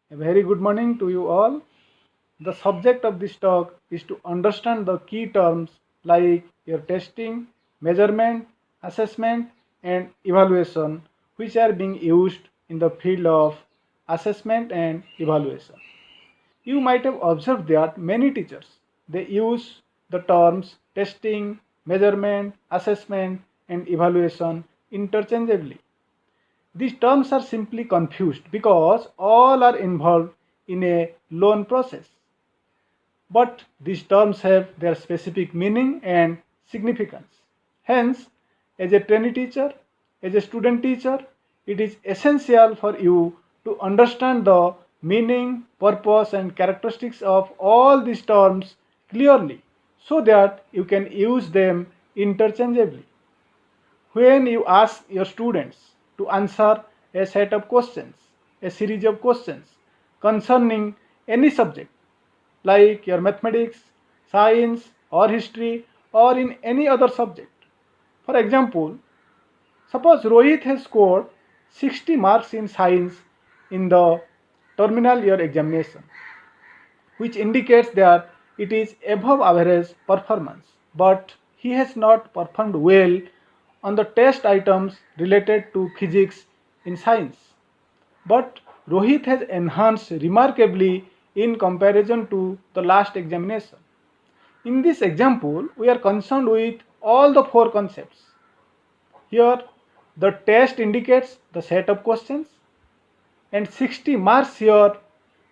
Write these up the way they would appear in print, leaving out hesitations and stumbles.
A very good morning to you all. The subject of this talk is to understand the key terms like your testing, measurement, assessment, and evaluation, which are being used in the field of assessment and evaluation. You might have observed that many teachers they use the terms testing, measurement, assessment, and evaluation interchangeably. These terms are simply confused because all are involved in a loan process. But these terms have their specific meaning and significance. Hence, as a trainee teacher, as a student teacher, it is essential for you to understand the meaning, purpose, and characteristics of all these terms clearly so that you can use them interchangeably. When you ask your students to answer a set of questions, a series of questions concerning any subject like your mathematics, science, or history, or in any other subject. For example, suppose Rohit has scored 60 marks in science in the terminal year examination, which indicates that it is above average performance, but he has not performed well on the test items related to physics in science. But Rohit has enhanced remarkably in comparison to the last examination. In this example, we are concerned with all the four concepts. Here, the test indicates the set of questions, and 60 marks here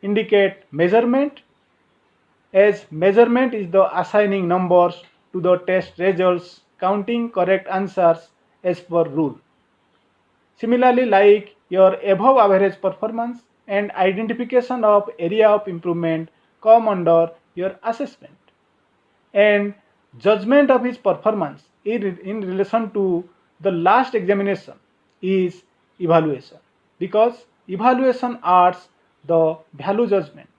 indicate measurement, as measurement is the assigning numbers to the test results, counting correct answers as per rule. Similarly, like your above average performance and identification of area of improvement come under your assessment. And judgment of his performance in relation to the last examination is evaluation, because evaluation adds the value judgment.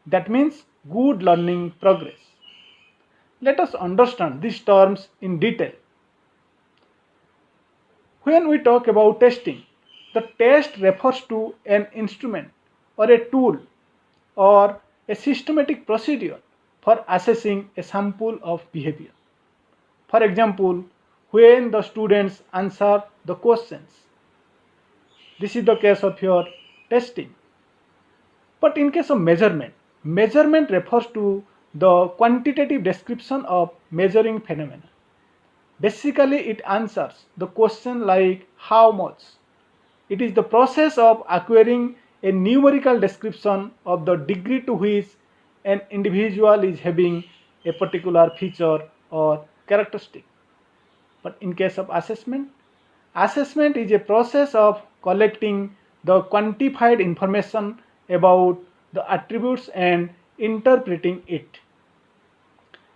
That means good learning progress. Let us understand these terms in detail. When we talk about testing, the test refers to an instrument or a tool or a systematic procedure for assessing a sample of behavior. For example, when the students answer the questions, this is the case of your testing. But in case of measurement, measurement refers to the quantitative description of measuring phenomena. Basically, it answers the question like how much. It is the process of acquiring a numerical description of the degree to which an individual is having a particular feature or characteristic. But in case of assessment, assessment is a process of collecting the quantified information about the attributes and interpreting it.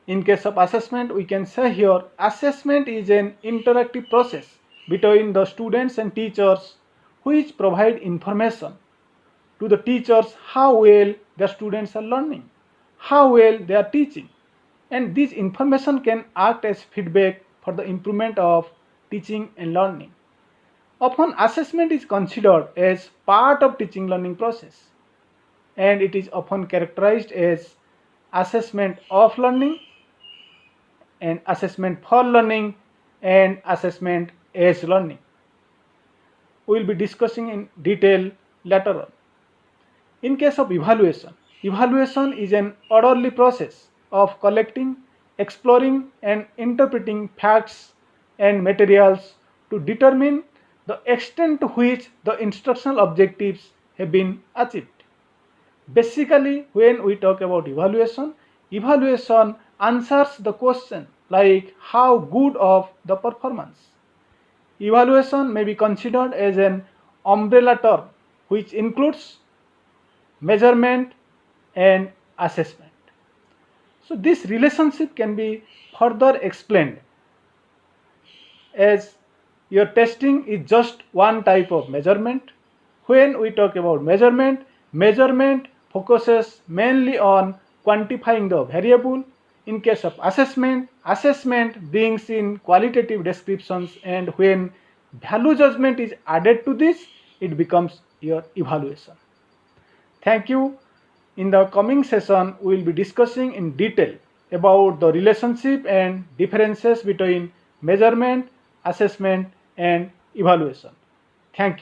In case of assessment, we can say here assessment is an interactive process between the students and teachers which provide information to the teachers how well the students are learning, how well they are teaching, and this information can act as feedback for the improvement of teaching and learning. Often assessment is considered as part of teaching learning process, and it is often characterized as assessment of learning and assessment for learning and assessment as learning. We will be discussing in detail later on. In case of evaluation, evaluation is an orderly process of collecting, exploring, and interpreting facts and materials to determine the extent to which the instructional objectives have been achieved. Basically, when we talk about evaluation, evaluation answers the question like how good of the performance. Evaluation may be considered as an umbrella term which includes measurement and assessment. So this relationship can be further explained as your testing is just one type of measurement. When we talk about measurement, measurement focuses mainly on quantifying the variable. In case of assessment, assessment brings in qualitative descriptions, and when value judgment is added to this, it becomes your evaluation. Thank you. In the coming session, we will be discussing in detail about the relationship and differences between measurement, assessment, and evaluation. Thank you.